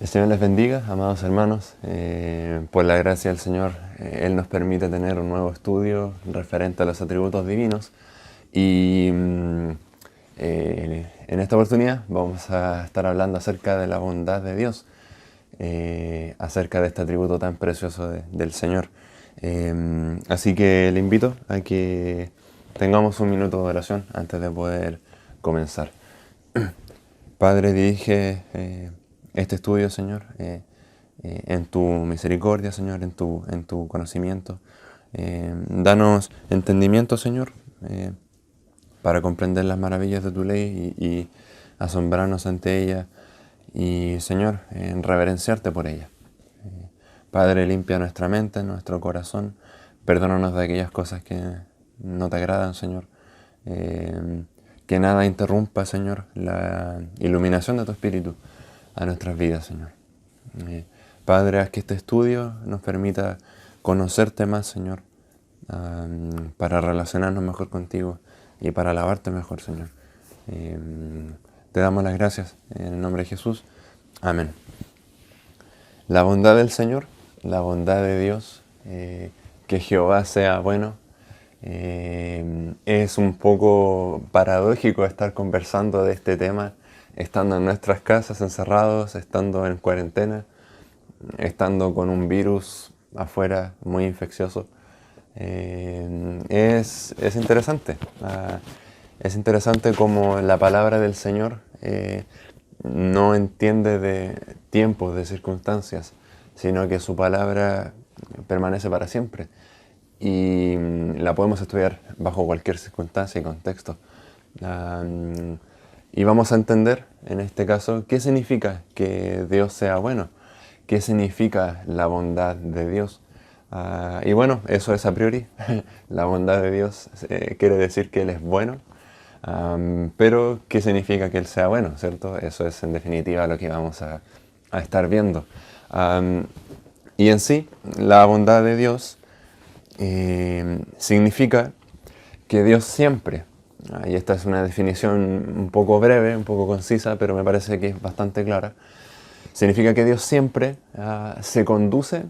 El Señor les bendiga, amados hermanos. Por la gracia del Señor, Él nos permite tener un nuevo estudio referente a los atributos divinos. Y en esta oportunidad vamos a estar hablando acerca de la bondad de Dios, acerca de este atributo tan precioso del Señor. Así que le invito a que tengamos un minuto de oración antes de poder comenzar. Padre, dirige este estudio, Señor, en tu misericordia, Señor, en tu conocimiento. Danos entendimiento, Señor, para comprender las maravillas de tu ley y asombrarnos ante ella y, Señor, reverenciarte por ella. Padre, limpia nuestra mente, nuestro corazón, perdónanos de aquellas cosas que no te agradan, Señor. Que nada interrumpa, Señor, la iluminación de tu Espíritu a nuestras vidas, Señor. Padre, haz que este estudio nos permita conocerte más, Señor, para relacionarnos mejor contigo y para alabarte mejor, Señor. Te damos las gracias en el nombre de Jesús. Amén. La bondad del Señor, la bondad de Dios, que Jehová sea bueno. Es un poco paradójico estar conversando de este tema estando en nuestras casas encerrados, estando en cuarentena, estando con un virus afuera muy infeccioso. Es interesante. Es interesante como la palabra del Señor no entiende de tiempos, de circunstancias, sino que su palabra permanece para siempre. Y la podemos estudiar bajo cualquier circunstancia y contexto. Y vamos a entender, en este caso, qué significa que Dios sea bueno, qué significa la bondad de Dios. Y bueno, eso es a priori. La bondad de Dios quiere decir que Él es bueno, pero ¿qué significa que Él sea bueno? ¿Cierto? Eso es en definitiva lo que vamos a estar viendo. Y en sí, la bondad de Dios significa que Dios siempre, y esta es una definición un poco breve, un poco concisa, pero me parece que es bastante clara, significa que Dios siempre se conduce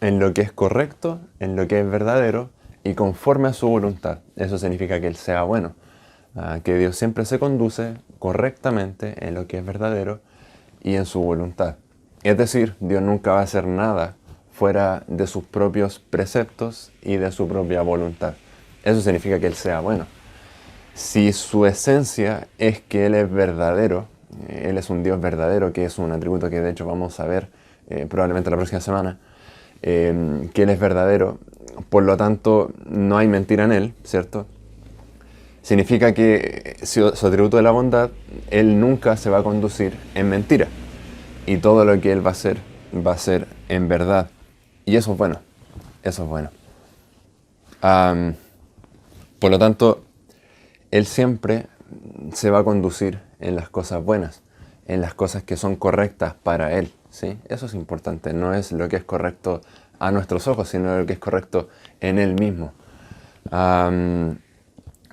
en lo que es correcto, en lo que es verdadero y conforme a su voluntad. Eso significa que Él sea bueno, que Dios siempre se conduce correctamente en lo que es verdadero y en su voluntad. Es decir, Dios nunca va a hacer nada fuera de sus propios preceptos y de su propia voluntad. Eso significa que Él sea bueno. Si su esencia es que Él es verdadero, Él es un Dios verdadero, que es un atributo que de hecho vamos a ver probablemente la próxima semana, que Él es verdadero, por lo tanto no hay mentira en Él, ¿cierto? Significa que su atributo de la bondad, Él nunca se va a conducir en mentira. Y todo lo que Él va a ser en verdad. Y eso es bueno, eso es bueno. Por lo tanto, Él siempre se va a conducir en las cosas buenas, en las cosas que son correctas para Él, ¿sí? Eso es importante, no es lo que es correcto a nuestros ojos, sino lo que es correcto en Él mismo.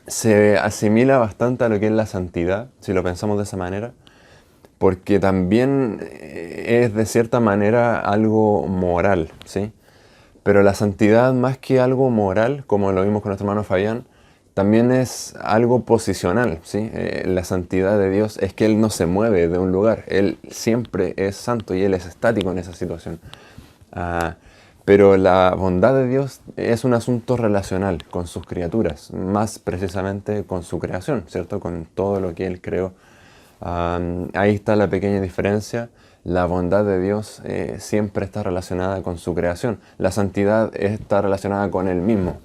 Se asimila bastante a lo que es la santidad, si lo pensamos de esa manera, porque también es de cierta manera algo moral, ¿sí? Pero la santidad, más que algo moral, como lo vimos con nuestro hermano Fabián, también es algo posicional, ¿sí? La santidad de Dios es que Él no se mueve de un lugar, Él siempre es santo y Él es estático en esa situación. Pero la bondad de Dios es un asunto relacional con sus criaturas, más precisamente con su creación, ¿cierto? Con todo lo que Él creó. Ahí está la pequeña diferencia. La bondad de Dios siempre está relacionada con su creación. La santidad está relacionada con Él mismo,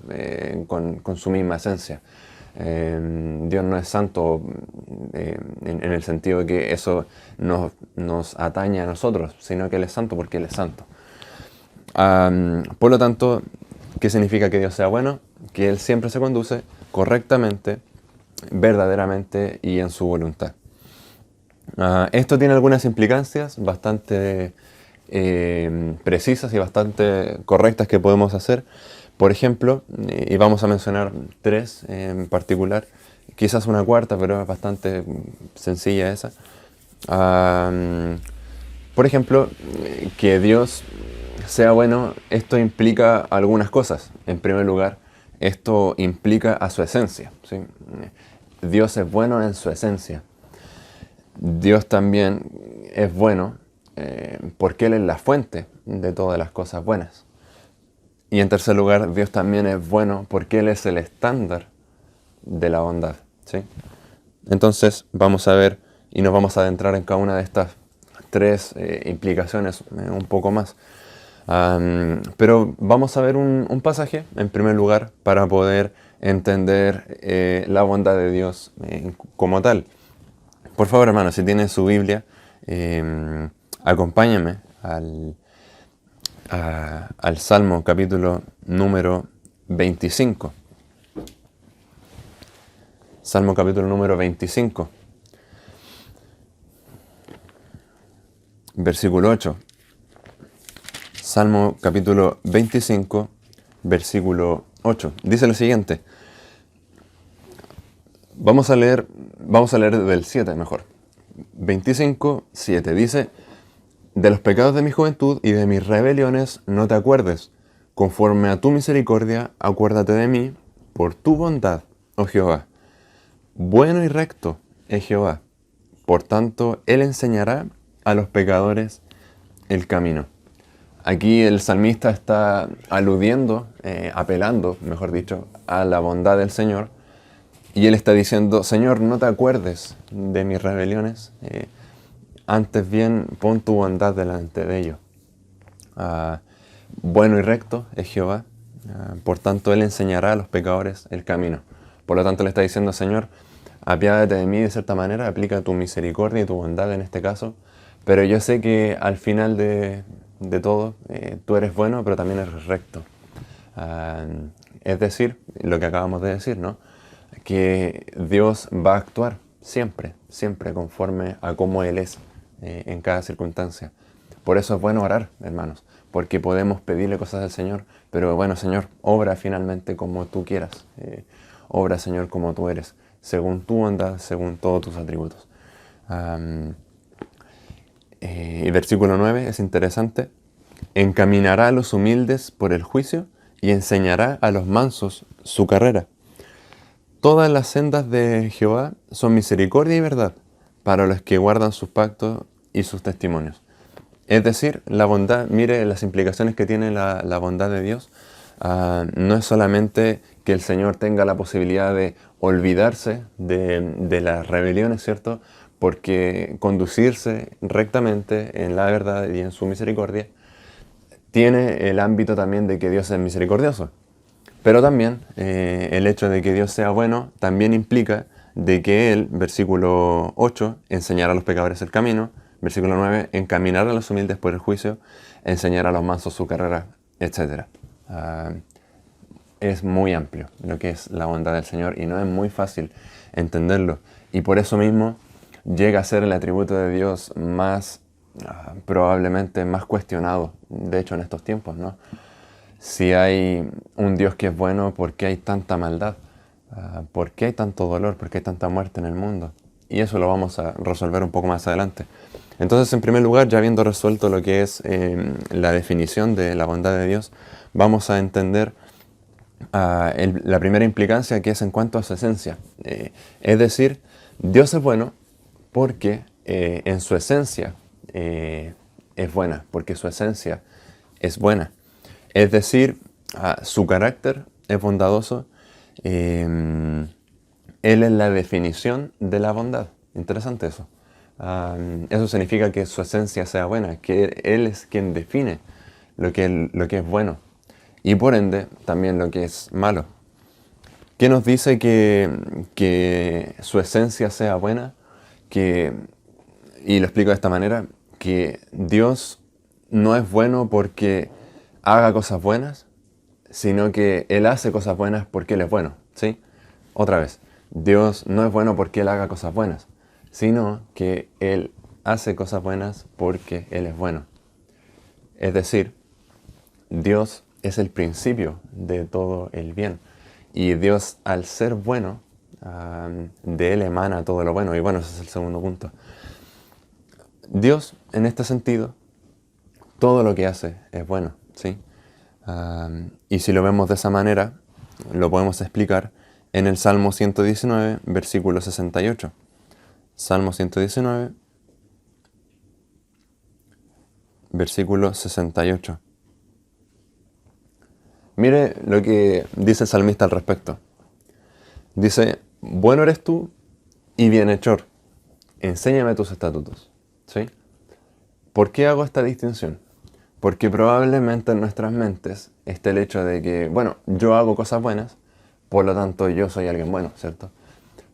con su misma esencia. Dios no es santo en el sentido de que eso nos atañe a nosotros, sino que Él es santo porque Él es santo. Por lo tanto, ¿qué significa que Dios sea bueno? Que Él siempre se conduce correctamente, verdaderamente y en su voluntad. Esto tiene algunas implicancias bastante precisas y bastante correctas que podemos hacer. Por ejemplo, y vamos a mencionar tres en particular, quizás una cuarta, pero es bastante sencilla esa. Por ejemplo, que Dios sea bueno, esto implica algunas cosas. En primer lugar, esto implica a su esencia, ¿sí? Dios es bueno en su esencia. Dios también es bueno porque Él es la fuente de todas las cosas buenas. Y en tercer lugar, Dios también es bueno porque Él es el estándar de la bondad, ¿sí? Entonces vamos a ver y nos vamos a adentrar en cada una de estas tres implicaciones un poco más. Pero vamos a ver un pasaje, en primer lugar, para poder entender la bondad de Dios como tal. Por favor, hermano, si tiene su Biblia, acompáñame al Salmo capítulo número 25. Salmo capítulo número 25. Versículo 8. Salmo capítulo 25, versículo 8. Dice lo siguiente. Vamos a leer del 7 mejor. 25, 7. Dice, de los pecados de mi juventud y de mis rebeliones no te acuerdes. Conforme a tu misericordia, acuérdate de mí por tu bondad, oh Jehová. Bueno y recto es Jehová. Por tanto, Él enseñará a los pecadores el camino. Aquí el salmista está aludiendo, apelando, mejor dicho, a la bondad del Señor. Y él está diciendo, Señor, no te acuerdes de mis rebeliones, antes bien pon tu bondad delante de ellos. Bueno y recto es Jehová, por tanto Él enseñará a los pecadores el camino. Por lo tanto le está diciendo, Señor, apiádate de mí de cierta manera, aplica tu misericordia y tu bondad en este caso, pero yo sé que al final de todo tú eres bueno, pero también eres recto. Es decir, lo que acabamos de decir, ¿no? Que Dios va a actuar siempre, siempre conforme a cómo Él es en cada circunstancia. Por eso es bueno orar, hermanos, porque podemos pedirle cosas al Señor, pero bueno, Señor, obra finalmente como tú quieras. Obra, Señor, como tú eres, según tu bondad, según todos tus atributos. Y versículo 9 es interesante. Encaminará a los humildes por el juicio y enseñará a los mansos su carrera. Todas las sendas de Jehová son misericordia y verdad para los que guardan sus pactos y sus testimonios. Es decir, la bondad, mire las implicaciones que tiene la bondad de Dios. No es solamente que el Señor tenga la posibilidad de olvidarse de las rebeliones, ¿cierto? Porque conducirse rectamente en la verdad y en su misericordia tiene el ámbito también de que Dios es misericordioso. Pero también el hecho de que Dios sea bueno también implica de que Él, versículo 8, enseñará a los pecadores el camino, versículo 9, encaminará a los humildes por el juicio, enseñará a los mansos su carrera, etc. Es muy amplio lo que es la bondad del Señor y no es muy fácil entenderlo. Y por eso mismo llega a ser el atributo de Dios más, probablemente más cuestionado, de hecho en estos tiempos, ¿no? Si hay un Dios que es bueno, ¿por qué hay tanta maldad? ¿Por qué hay tanto dolor? ¿Por qué hay tanta muerte en el mundo? Y eso lo vamos a resolver un poco más adelante. Entonces, en primer lugar, ya habiendo resuelto lo que es la definición de la bondad de Dios, vamos a entender la primera implicancia, que es en cuanto a su esencia. Es decir, Dios es bueno porque en su esencia es buena, porque su esencia es buena. Es decir, su carácter es bondadoso. Él es la definición de la bondad. Interesante eso. Eso significa que su esencia sea buena, que Él es quien define lo que es bueno y por ende también lo que es malo. ¿Qué nos dice que su esencia sea buena? Y lo explico de esta manera, que Dios no es bueno porque haga cosas buenas, sino que Él hace cosas buenas porque Él es bueno, ¿sí? Otra vez, Dios no es bueno porque Él haga cosas buenas, sino que Él hace cosas buenas porque Él es bueno. Es decir, Dios es el principio de todo el bien. Y Dios, al ser bueno, de Él emana todo lo bueno. Y bueno, ese es el segundo punto. Dios, en este sentido, todo lo que hace es bueno, ¿sí? Y si lo vemos de esa manera, lo podemos explicar en el Salmo 119, versículo 68. Salmo 119, versículo 68. Mire lo que dice el salmista al respecto. Dice, bueno eres tú y bienhechor, enséñame tus estatutos. ¿Sí? ¿Por qué hago esta distinción? Porque probablemente en nuestras mentes esté el hecho de que, bueno, yo hago cosas buenas, por lo tanto yo soy alguien bueno, ¿cierto?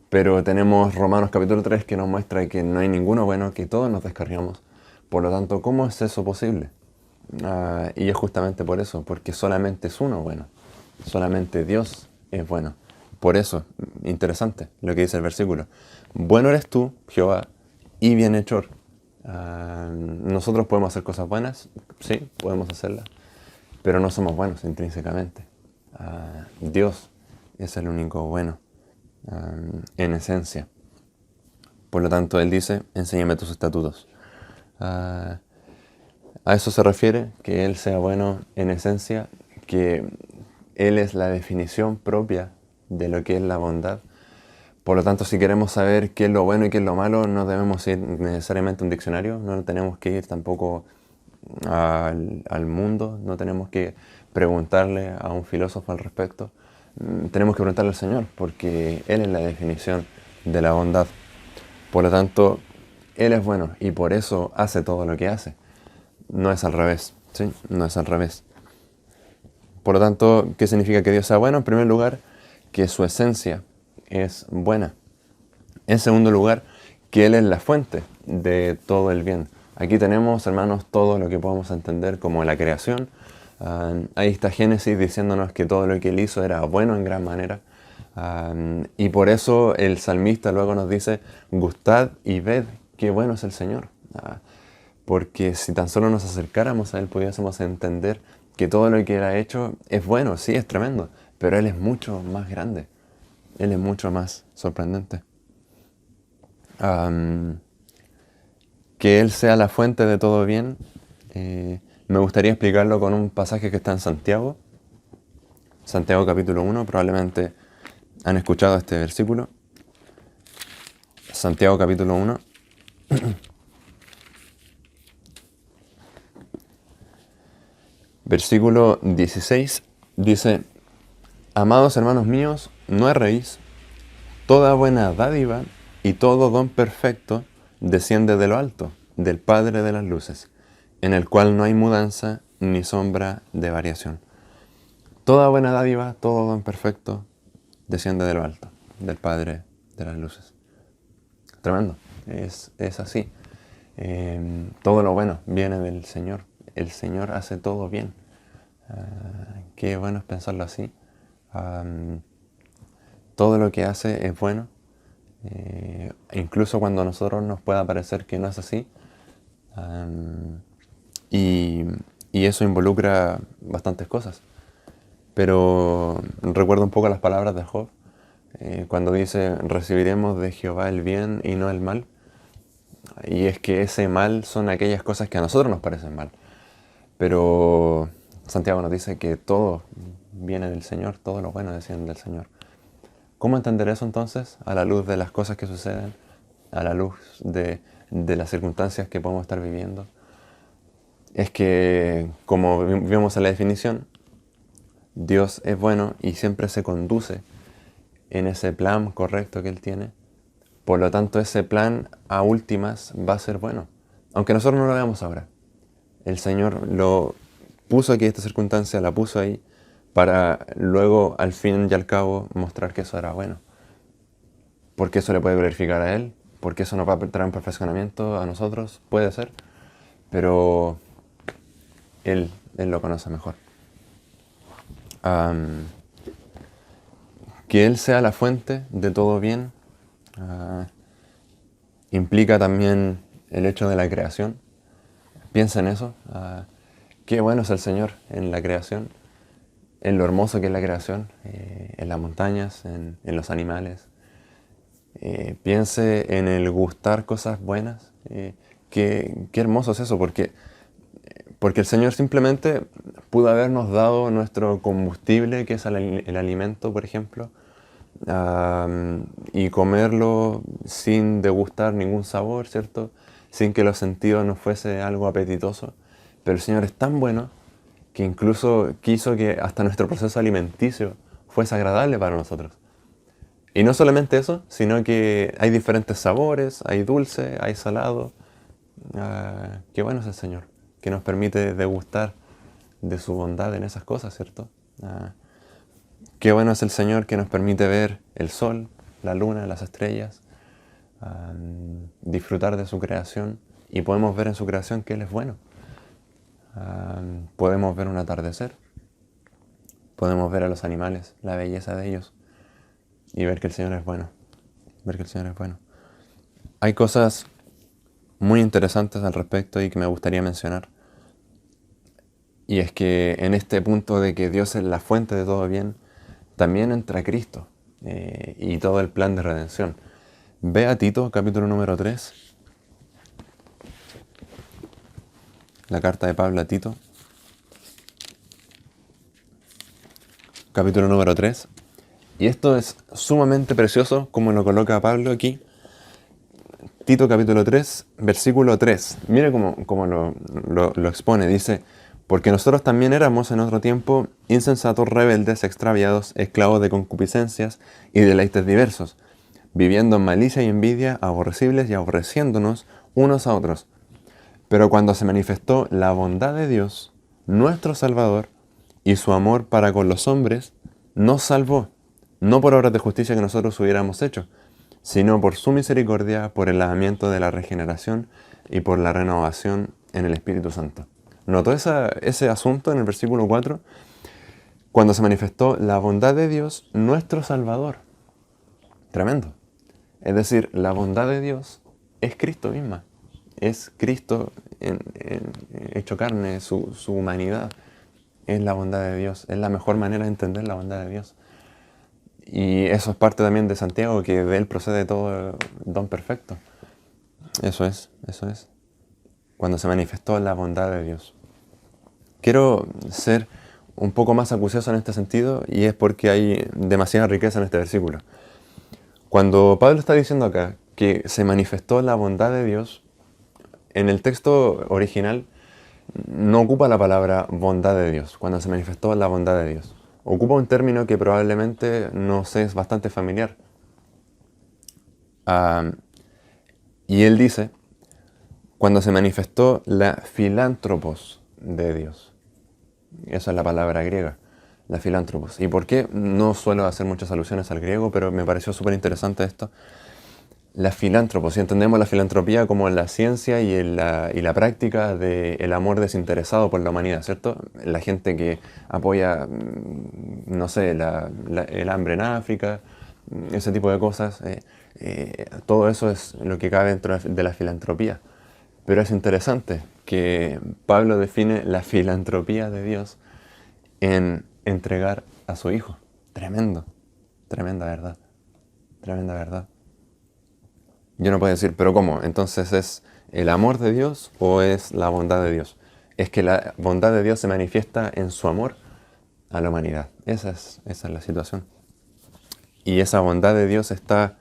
Pero tenemos Romanos capítulo 3 que nos muestra que no hay ninguno bueno, que todos nos descarriamos. Por lo tanto, ¿cómo es eso posible? Y es justamente por eso, porque solamente es uno bueno. Solamente Dios es bueno. Por eso, interesante lo que dice el versículo. Bueno eres tú, Jehová, y bienhechor. Nosotros podemos hacer cosas buenas, sí, podemos hacerlas, pero no somos buenos intrínsecamente. Dios es el único bueno, en esencia. Por lo tanto, Él dice, enséñame tus estatutos. A eso se refiere, que Él sea bueno en esencia, que Él es la definición propia de lo que es la bondad. Por lo tanto, si queremos saber qué es lo bueno y qué es lo malo, no debemos ir necesariamente a un diccionario, no tenemos que ir tampoco al mundo, no tenemos que preguntarle a un filósofo al respecto. Tenemos que preguntarle al Señor, porque Él es la definición de la bondad. Por lo tanto, Él es bueno y por eso hace todo lo que hace. No es al revés, ¿sí? No es al revés. Por lo tanto, ¿qué significa que Dios sea bueno? En primer lugar, que su esencia es buena. En segundo lugar, que Él es la fuente de todo el bien. Aquí tenemos, hermanos, todo lo que podemos entender como la creación. Ahí está Génesis diciéndonos que todo lo que Él hizo era bueno en gran manera. Y por eso el salmista luego nos dice, gustad y ved qué bueno es el Señor. Porque si tan solo nos acercáramos a Él, pudiésemos entender que todo lo que Él ha hecho es bueno, sí, es tremendo, pero Él es mucho más grande. Él es mucho más sorprendente. Que Él sea la fuente de todo bien, me gustaría explicarlo con un pasaje que está en Santiago. Santiago capítulo 1, probablemente han escuchado este versículo. Santiago capítulo 1. Versículo 16 dice, amados hermanos míos, no erréis, toda buena dádiva y todo don perfecto desciende de lo alto, del Padre de las luces, en el cual no hay mudanza ni sombra de variación. Toda buena dádiva, todo don perfecto desciende de lo alto, del Padre de las luces. Tremendo, es así. Todo lo bueno viene del Señor. El Señor hace todo bien. Qué bueno es pensarlo así. Todo lo que hace es bueno. Incluso cuando a nosotros nos pueda parecer que no es así. Y eso involucra bastantes cosas. Pero recuerdo un poco las palabras de Job, cuando dice, recibiremos de Jehová el bien y no el mal. Y es que ese mal son aquellas cosas que a nosotros nos parecen mal. Pero Santiago nos dice que todo viene del Señor, todo lo bueno desciende del Señor. ¿Cómo entender eso entonces? A la luz de las cosas que suceden, a la luz de las circunstancias que podemos estar viviendo. Es que, como vimos en la definición, Dios es bueno y siempre se conduce en ese plan correcto que Él tiene. Por lo tanto, ese plan a últimas va a ser bueno. Aunque nosotros no lo veamos ahora. El Señor lo puso aquí, esta circunstancia la puso ahí, para luego, al fin y al cabo, mostrar que eso era bueno. Porque eso le puede glorificar a Él, porque eso nos va a traer un perfeccionamiento a nosotros, puede ser. Pero Él lo conoce mejor. Que Él sea la fuente de todo bien implica también el hecho de la creación. Piensa en eso. Qué bueno es el Señor en la creación, en lo hermoso que es la creación, en las montañas, en los animales. Piense en el gustar cosas buenas, qué qué hermoso es eso, porque el Señor simplemente pudo habernos dado nuestro combustible, que es el alimento, por ejemplo, y comerlo sin degustar ningún sabor, ¿cierto? Sin que los sentidos nos fuese algo apetitoso. Pero el Señor es tan bueno que incluso quiso que hasta nuestro proceso alimenticio fuese agradable para nosotros. Y no solamente eso, sino que hay diferentes sabores, hay dulce, hay salado. Qué bueno es el Señor, que nos permite degustar de su bondad en esas cosas, ¿cierto? Qué bueno es el Señor que nos permite ver el sol, la luna, las estrellas, disfrutar de su creación, y podemos ver en su creación que Él es bueno. Podemos ver un atardecer, podemos ver a los animales, la belleza de ellos, y ver que el Señor es bueno, ver que el Señor es bueno. Hay cosas muy interesantes al respecto y que me gustaría mencionar. Y es que en este punto de que Dios es la fuente de todo bien, también entra Cristo y todo el plan de redención. Ve a Tito, capítulo número 3, la carta de Pablo a Tito, capítulo número 3. Y esto es sumamente precioso como lo coloca Pablo aquí. Tito capítulo 3, versículo 3. Mire cómo lo expone. Dice: porque nosotros también éramos en otro tiempo insensatos, rebeldes, extraviados, esclavos de concupiscencias y deleites diversos, viviendo en malicia y envidia, aborrecibles y aborreciéndonos unos a otros. Pero cuando se manifestó la bondad de Dios, nuestro Salvador, y su amor para con los hombres, nos salvó, no por obras de justicia que nosotros hubiéramos hecho, sino por su misericordia, por el lavamiento de la regeneración y por la renovación en el Espíritu Santo. ¿Notó ese asunto en el versículo 4? Cuando se manifestó la bondad de Dios, nuestro Salvador. Tremendo. Es decir, la bondad de Dios es Cristo misma. Es Cristo hecho carne, su humanidad. Es la bondad de Dios. Es la mejor manera de entender la bondad de Dios. Y eso es parte también de Santiago, que de él procede todo don perfecto. Eso es. Cuando se manifestó la bondad de Dios. Quiero ser un poco más acucioso en este sentido, y es porque hay demasiada riqueza en este versículo. Cuando Pablo está diciendo acá que se manifestó la bondad de Dios, en el texto original no ocupa la palabra bondad de Dios, cuando se manifestó la bondad de Dios. Ocupa un término que probablemente nos es bastante familiar. Y él dice, cuando se manifestó la filántropos de Dios. Esa es la palabra griega, la filántropos. ¿Y por qué? No suelo hacer muchas alusiones al griego, pero me pareció súper interesante esto. La filántropos, si entendemos la filantropía como la ciencia y la práctica del amor desinteresado por la humanidad, ¿cierto? La gente que apoya, no sé, el hambre en África, ese tipo de cosas, todo eso es lo que cabe dentro de la filantropía. Pero es interesante que Pablo define la filantropía de Dios en entregar a su Hijo. Tremendo, tremenda verdad, tremenda verdad. Yo no puedo decir, ¿pero cómo? Entonces, ¿es el amor de Dios o es la bondad de Dios? Es que la bondad de Dios se manifiesta en su amor a la humanidad. Esa es la situación. Y esa bondad de Dios está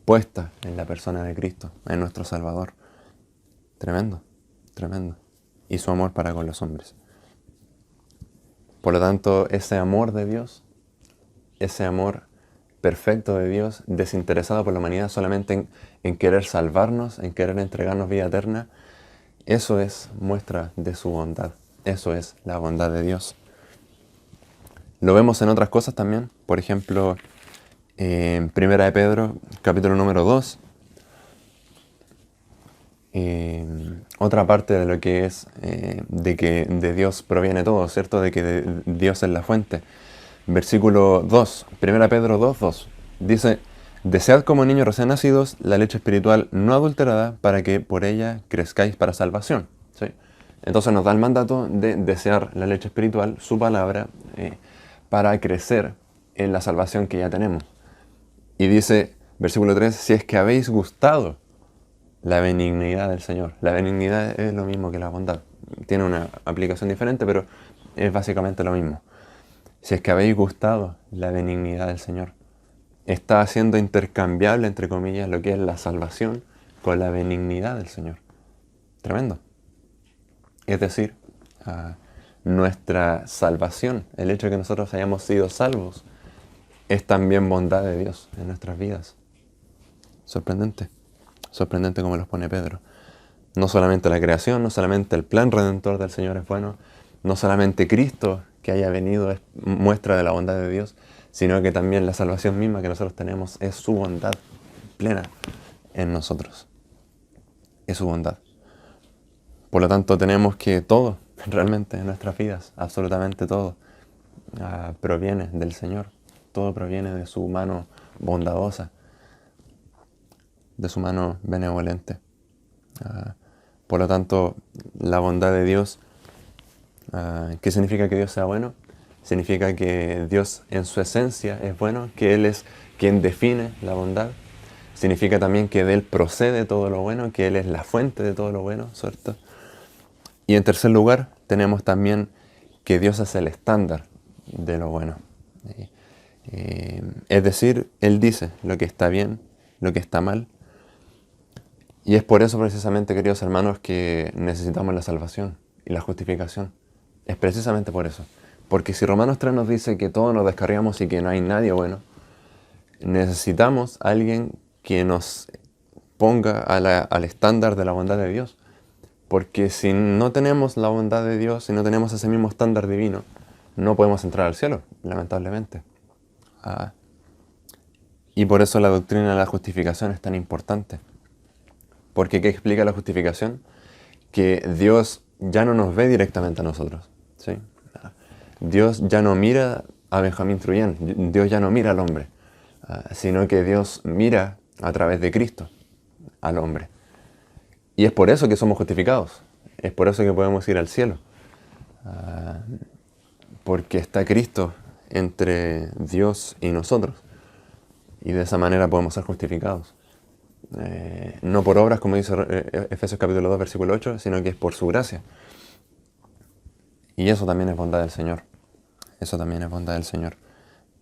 puesta en la persona de Cristo, en nuestro Salvador. Tremendo, tremendo. Y su amor para con los hombres. Por lo tanto, ese amor de Dios, ese amor perfecto de Dios, desinteresado por la humanidad, solamente en querer salvarnos, en querer entregarnos vida eterna, eso es muestra de su bondad. Eso es la bondad de Dios. Lo vemos en otras cosas también. Por ejemplo, en Primera de Pedro, capítulo número 2, otra parte de lo que es de que de Dios proviene todo, ¿cierto? De que Dios es la fuente. Versículo 2, 1 Pedro 2, 2, dice: desead como niños recién nacidos la leche espiritual no adulterada, para que por ella crezcáis para salvación. ¿Sí? Entonces nos da el mandato de desear la leche espiritual, su palabra, para crecer en la salvación que ya tenemos. Y dice, versículo 3, si es que habéis gustado la benignidad del Señor. La benignidad es lo mismo que la bondad. Tiene una aplicación diferente, pero es básicamente lo mismo. Si es que habéis gustado la benignidad del Señor, está haciendo intercambiable, entre comillas, lo que es la salvación con la benignidad del Señor. Tremendo. Es decir, nuestra salvación, el hecho de que nosotros hayamos sido salvos, es también bondad de Dios en nuestras vidas. Sorprendente. Sorprendente como los pone Pedro. No solamente la creación, no solamente el plan redentor del Señor es bueno, no solamente Cristo que haya venido es muestra de la bondad de Dios, sino que también la salvación misma que nosotros tenemos es su bondad plena en nosotros. Es su bondad. Por lo tanto, tenemos que todo, realmente, en nuestras vidas, absolutamente todo, proviene del Señor. Todo proviene de su mano bondadosa, de su mano benevolente. Por lo tanto, la bondad de Dios, ¿qué significa que Dios sea bueno? Significa que Dios en su esencia es bueno, que Él es quien define la bondad. Significa también que de Él procede todo lo bueno, que Él es la fuente de todo lo bueno, ¿cierto? Y en tercer lugar, tenemos también que Dios es el estándar de lo bueno. Es decir, Él dice lo que está bien, lo que está mal. Y es por eso precisamente, queridos hermanos, que necesitamos la salvación y la justificación. Es precisamente por eso. Porque si Romanos 3 nos dice que todos nos descarriamos y que no hay nadie bueno, necesitamos a alguien que nos ponga al estándar de la bondad de Dios. Porque si no tenemos la bondad de Dios, si no tenemos ese mismo estándar divino, no podemos entrar al cielo, lamentablemente. Y por eso la doctrina de la justificación es tan importante. Porque ¿qué explica la justificación? Que Dios ya no nos ve directamente a nosotros, ¿sí? Dios ya no mira a Benjamín Truján, Dios ya no mira al hombre, sino que Dios mira a través de Cristo al hombre. Y es por eso que somos justificados, es por eso que podemos ir al cielo, porque está Cristo entre Dios y nosotros, y de esa manera podemos ser justificados. No por obras, como dice Efesios capítulo 2, versículo 8, sino que es por su gracia. Y eso también es bondad del Señor. Eso también es bondad del Señor.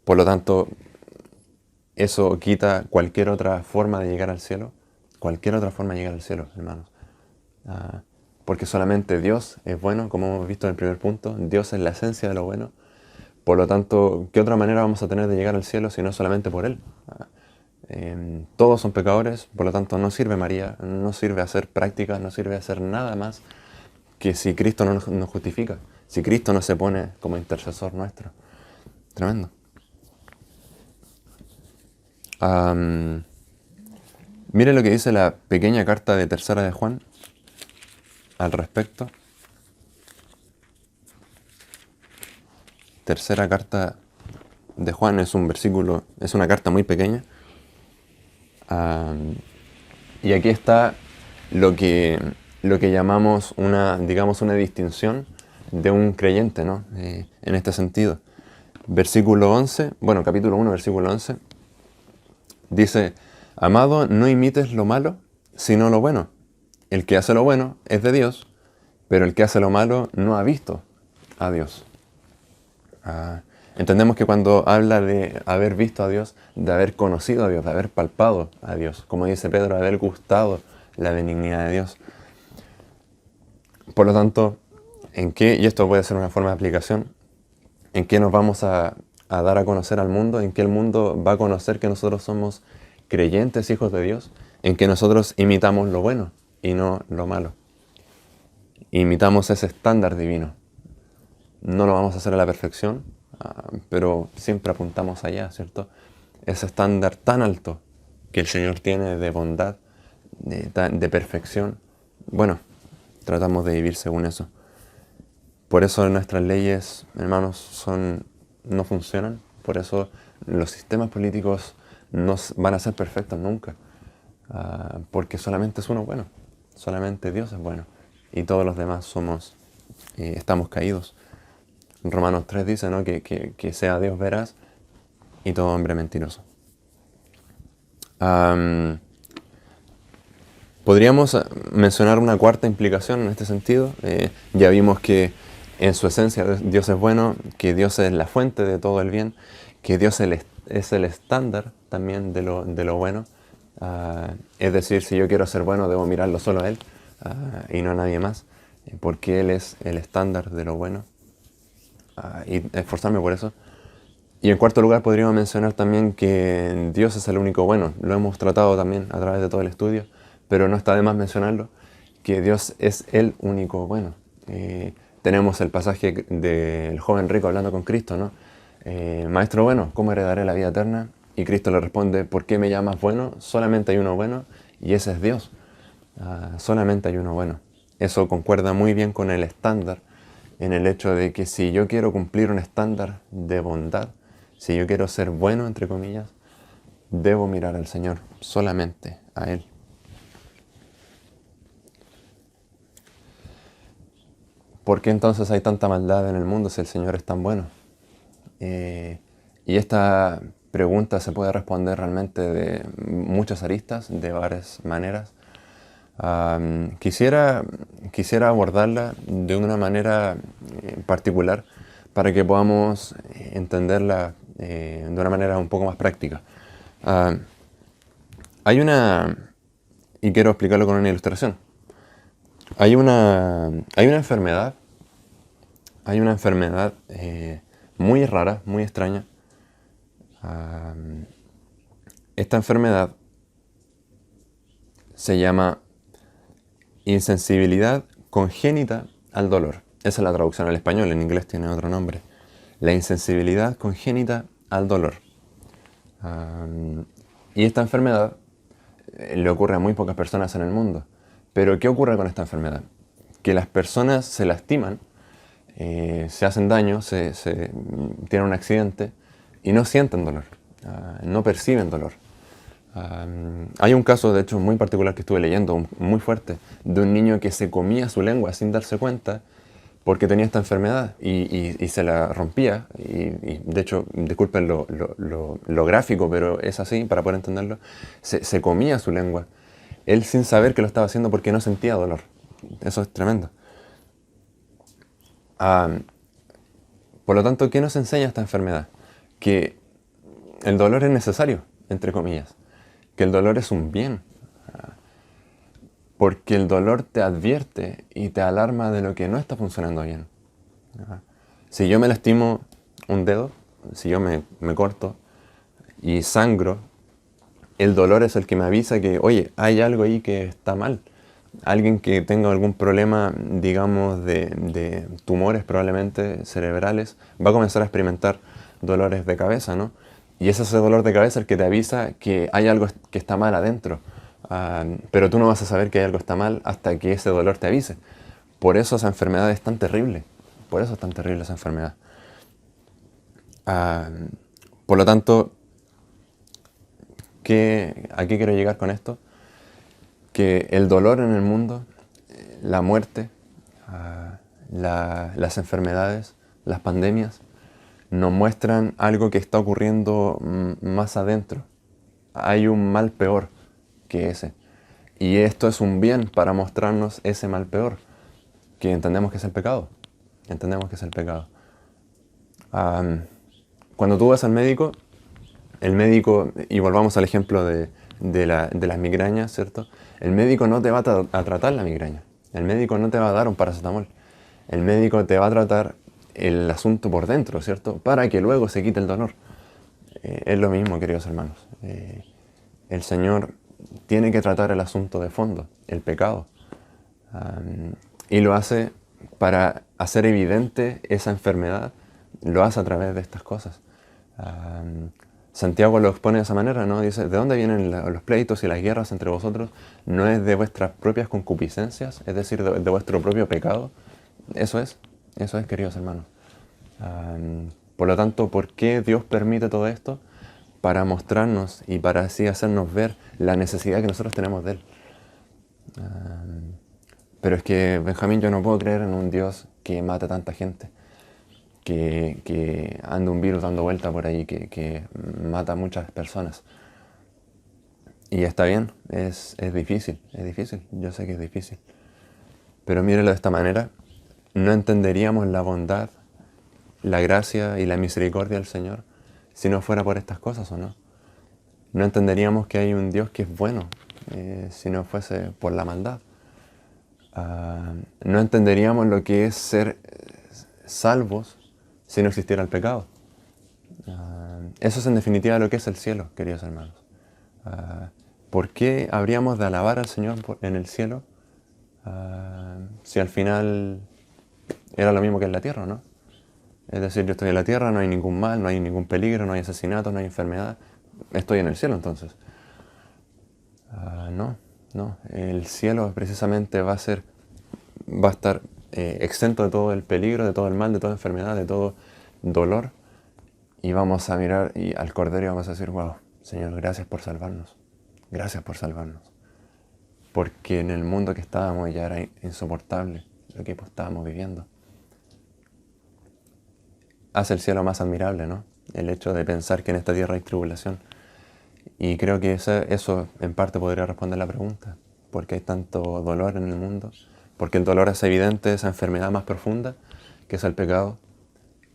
Por lo tanto, eso quita cualquier otra forma de llegar al cielo. Cualquier otra forma de llegar al cielo, hermanos. Porque solamente Dios es bueno, como hemos visto en el primer punto. Dios es la esencia de lo bueno. Por lo tanto, ¿qué otra manera vamos a tener de llegar al cielo si no solamente por Él? Todos son pecadores, por lo tanto no sirve María, no sirve hacer prácticas, no sirve hacer nada más que si Cristo no nos justifica, si Cristo no se pone como intercesor nuestro. Tremendo. Mire lo que dice la pequeña carta de tercera de Juan al respecto. Tercera carta de Juan es un versículo, es una carta muy pequeña. Y aquí está lo que llamamos digamos una distinción de un creyente, ¿no? En este sentido. Versículo 11, bueno, capítulo 1, versículo 11, dice: Amado, no imites lo malo, sino lo bueno. El que hace lo bueno es de Dios, pero el que hace lo malo no ha visto a Dios. Entendemos que cuando habla de haber visto a Dios, de haber conocido a Dios, de haber palpado a Dios, como dice Pedro, de haber gustado la benignidad de Dios. Por lo tanto, ¿en qué, y esto puede ser una forma de aplicación, en qué nos vamos a dar a conocer al mundo? ¿En qué el mundo va a conocer que nosotros somos creyentes, hijos de Dios? En que nosotros imitamos lo bueno y no lo malo. Imitamos ese estándar divino. No lo vamos a hacer a la perfección, pero siempre apuntamos allá, ¿cierto? Ese estándar tan alto que el Señor tiene de bondad, de perfección. Bueno, tratamos de vivir según eso. Por eso nuestras leyes, hermanos, no funcionan. Por eso los sistemas políticos no van a ser perfectos nunca. Porque solamente es uno bueno. Solamente Dios es bueno. Y todos los demás estamos caídos. Romanos 3 dice, ¿no?, que sea Dios veraz y todo hombre mentiroso. Podríamos mencionar una cuarta implicación en este sentido. Ya vimos que en su esencia Dios es bueno, que Dios es la fuente de todo el bien, que Dios es el estándar también de lo bueno. Es decir, si yo quiero ser bueno, debo mirarlo solo a Él y no a nadie más, porque Él es el estándar de lo bueno y esforzarme por eso. Y en cuarto lugar podríamos mencionar también que Dios es el único bueno. Lo hemos tratado también a través de todo el estudio, pero no está de más mencionarlo, que Dios es el único bueno. Tenemos el pasaje del joven rico hablando con Cristo, ¿no? Maestro bueno, ¿cómo heredaré la vida eterna? Y Cristo le responde, ¿por qué me llamas bueno? Solamente hay uno bueno y ese es Dios. Solamente hay uno bueno. Eso concuerda muy bien con el estándar, en el hecho de que si yo quiero cumplir un estándar de bondad, si yo quiero ser bueno, entre comillas, debo mirar al Señor, solamente a Él. ¿Por qué entonces hay tanta maldad en el mundo si el Señor es tan bueno? Y esta pregunta se puede responder realmente de muchas aristas, de varias maneras. Quisiera abordarla de una manera particular para que podamos entenderla de una manera un poco más práctica. Ah, y quiero explicarlo con una ilustración. Hay una enfermedad, muy rara, muy extraña. Ah, Esta enfermedad se llama insensibilidad congénita al dolor. Esa es la traducción al español, en inglés tiene otro nombre. La insensibilidad congénita al dolor. Y esta enfermedad le ocurre a muy pocas personas en el mundo. Pero ¿qué ocurre con esta enfermedad? Que las personas se lastiman, se hacen daño, tienen un accidente y no sienten dolor, no perciben dolor. Hay un caso, de hecho, muy particular que estuve leyendo, muy fuerte, de un niño que se comía su lengua sin darse cuenta porque tenía esta enfermedad y se la rompía. Y de hecho, disculpen lo gráfico, pero es así para poder entenderlo. Se comía su lengua, él sin saber que lo estaba haciendo porque no sentía dolor. Eso es tremendo. Por lo tanto, ¿qué nos enseña esta enfermedad? Que el dolor es necesario, entre comillas. Que el dolor es un bien. Porque el dolor te advierte y te alarma de lo que no está funcionando bien. Si yo me lastimo un dedo, si yo me corto y sangro, el dolor es el que me avisa que, oye, hay algo ahí que está mal. Alguien que tenga algún problema, digamos, de tumores probablemente cerebrales, va a comenzar a experimentar dolores de cabeza, ¿no? Y es ese dolor de cabeza el que te avisa que hay algo que está mal adentro. Pero tú no vas a saber que hay algo que está mal hasta que ese dolor te avise. Por eso esa enfermedad es tan terrible. Por eso es tan terrible esa enfermedad. Por lo tanto, ¿a qué quiero llegar con esto? Que el dolor en el mundo, la muerte, las enfermedades, las pandemias, nos muestran algo que está ocurriendo más adentro. Hay un mal peor que ese. Y esto es un bien para mostrarnos ese mal peor, que entendemos que es el pecado. Entendemos que es el pecado. Cuando tú vas al médico, el médico, y volvamos al ejemplo de las migrañas, ¿cierto? El médico no te va a tratar la migraña. El médico no te va a dar un paracetamol. El médico te va a tratar el asunto por dentro, ¿cierto? Para que luego se quite el dolor. Es lo mismo, queridos hermanos. El Señor tiene que tratar el asunto de fondo, el pecado. Y lo hace para hacer evidente esa enfermedad, lo hace a través de estas cosas. Santiago lo expone de esa manera, ¿no? Dice, ¿de dónde vienen los pleitos y las guerras entre vosotros? ¿No es de vuestras propias concupiscencias? Es decir, de vuestro propio pecado. Eso es, queridos hermanos. Por lo tanto, ¿por qué Dios permite todo esto? Para mostrarnos y para así hacernos ver la necesidad que nosotros tenemos de Él. Pero es que, Benjamín, yo no puedo creer en un Dios que mata a tanta gente, que anda un virus dando vuelta por ahí, que mata a muchas personas. Y está bien, es difícil, yo sé que es difícil. Pero mírelo de esta manera, no entenderíamos la bondad, la gracia y la misericordia del Señor si no fuera por estas cosas, ¿o no? No entenderíamos que hay un Dios que es bueno si no fuese por la maldad. No entenderíamos lo que es ser salvos si no existiera el pecado. Eso es en definitiva lo que es el cielo, queridos hermanos. ¿Por qué habríamos de alabar al Señor en el cielo si al final era lo mismo que en la tierra, ¿no? Es decir, yo estoy en la tierra, no hay ningún mal, no hay ningún peligro, no hay asesinato, no hay enfermedad. Estoy en el cielo entonces. No. El cielo precisamente va a estar exento de todo el peligro, de todo el mal, de toda enfermedad, de todo dolor. Y vamos a mirar al Cordero y vamos a decir, wow, Señor, gracias por salvarnos. Gracias por salvarnos. Porque en el mundo que estábamos ya era insoportable lo que estábamos viviendo. Hace el cielo más admirable, ¿no? El hecho de pensar que en esta tierra hay tribulación. Y creo que eso en parte podría responder la pregunta. ¿Por qué hay tanto dolor en el mundo? Porque el dolor es evidente, esa enfermedad más profunda que es el pecado.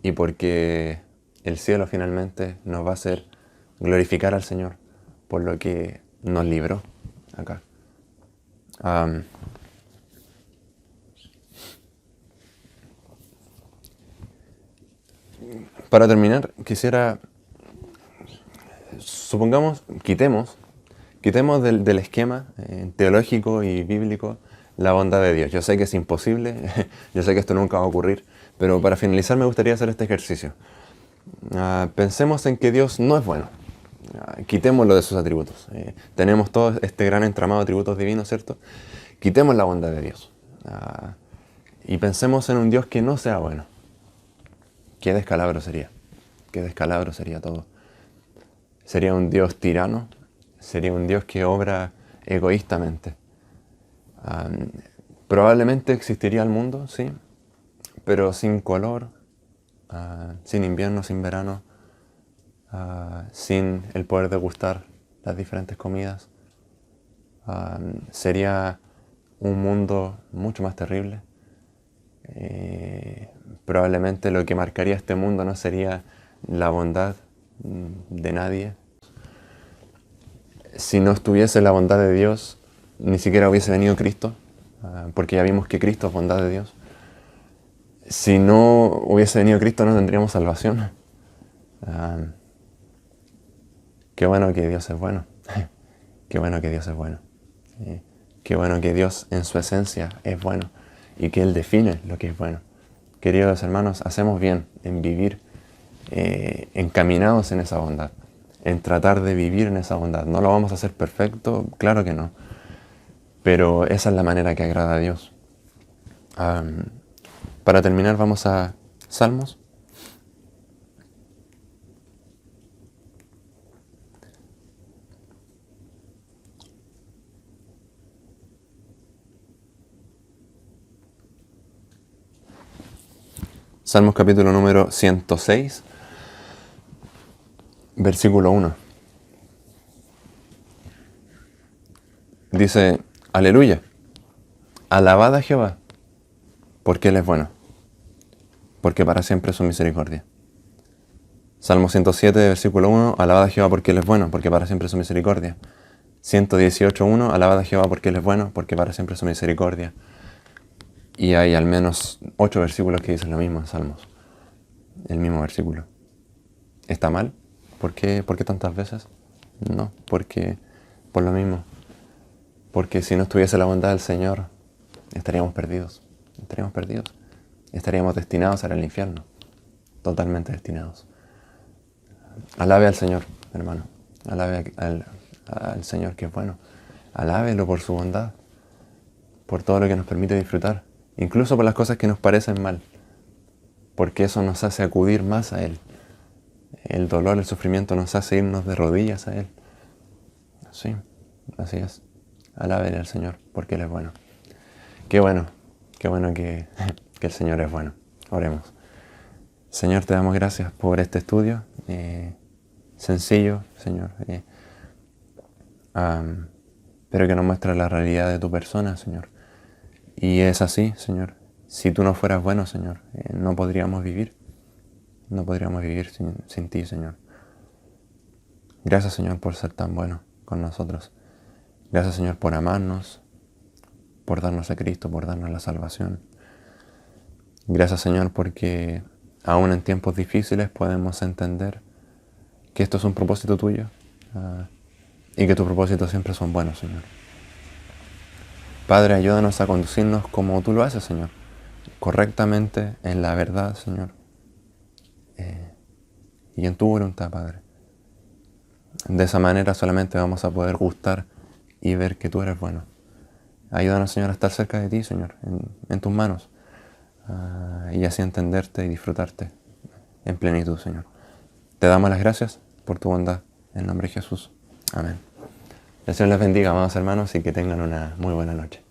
Y porque el cielo finalmente nos va a hacer glorificar al Señor por lo que nos libró acá. Para terminar, quisiera, supongamos, quitemos del esquema teológico y bíblico la bondad de Dios. Yo sé que es imposible, yo sé que esto nunca va a ocurrir, pero para finalizar me gustaría hacer este ejercicio. Pensemos en que Dios no es bueno. Quitémoslo de sus atributos. Tenemos todo este gran entramado de atributos divinos, ¿cierto? Quitemos la bondad de Dios. Y pensemos en un Dios que no sea bueno. Qué descalabro sería. Qué descalabro sería todo. Sería un Dios tirano. Sería un Dios que obra egoístamente. Probablemente existiría el mundo, sí, pero sin color, sin invierno, sin verano, sin el poder degustar las diferentes comidas. Sería un mundo mucho más terrible. Probablemente lo que marcaría este mundo no sería la bondad de nadie. Si no estuviese la bondad de Dios, ni siquiera hubiese venido Cristo, porque ya vimos que Cristo es bondad de Dios. Si no hubiese venido Cristo, no tendríamos salvación. Qué bueno que Dios es bueno. Qué bueno que Dios es bueno. Qué bueno que Dios en su esencia es bueno y que Él define lo que es bueno. Queridos hermanos, hacemos bien en vivir encaminados en esa bondad, en tratar de vivir en esa bondad. No lo vamos a hacer perfecto, claro que no, pero esa es la manera que agrada a Dios. Para terminar vamos a Salmos. Salmos capítulo número 106, versículo 1. Dice, aleluya, alabad a Jehová, porque Él es bueno, porque para siempre es su misericordia. Salmo 107, versículo 1, alabad a Jehová porque Él es bueno, porque para siempre es su misericordia. 118.1, alabad a Jehová porque Él es bueno, porque para siempre es su misericordia. Y hay al menos 8 versículos que dicen lo mismo en Salmos. El mismo versículo. ¿Está mal? ¿Por qué tantas veces? No, porque por lo mismo. Porque si no estuviese la bondad del Señor, estaríamos perdidos. Estaríamos perdidos. Estaríamos destinados al infierno. Totalmente destinados. Alabe al Señor, hermano. Alabe al Señor que es bueno. Alábelo por su bondad. Por todo lo que nos permite disfrutar. Incluso por las cosas que nos parecen mal. Porque eso nos hace acudir más a Él. El dolor, el sufrimiento nos hace irnos de rodillas a Él. Sí, así es. Alábele al Señor porque Él es bueno. Qué bueno que el Señor es bueno. Oremos. Señor, te damos gracias por este estudio. Sencillo, Señor. pero que nos muestra la realidad de tu persona, Señor. Y es así, Señor. Si tú no fueras bueno, Señor, no podríamos vivir. No podríamos vivir sin ti, Señor. Gracias, Señor, por ser tan bueno con nosotros. Gracias, Señor, por amarnos, por darnos a Cristo, por darnos la salvación. Gracias, Señor, porque aún en tiempos difíciles podemos entender que esto es un propósito tuyo y que tus propósitos siempre son buenos, Señor. Padre, ayúdanos a conducirnos como tú lo haces, Señor, correctamente, en la verdad, Señor, y en tu voluntad, Padre. De esa manera solamente vamos a poder gustar y ver que tú eres bueno. Ayúdanos, Señor, a estar cerca de ti, Señor, en tus manos, y así entenderte y disfrutarte en plenitud, Señor. Te damos las gracias por tu bondad, en nombre de Jesús. Amén. El Señor les bendiga, amados hermanos, y que tengan una muy buena noche.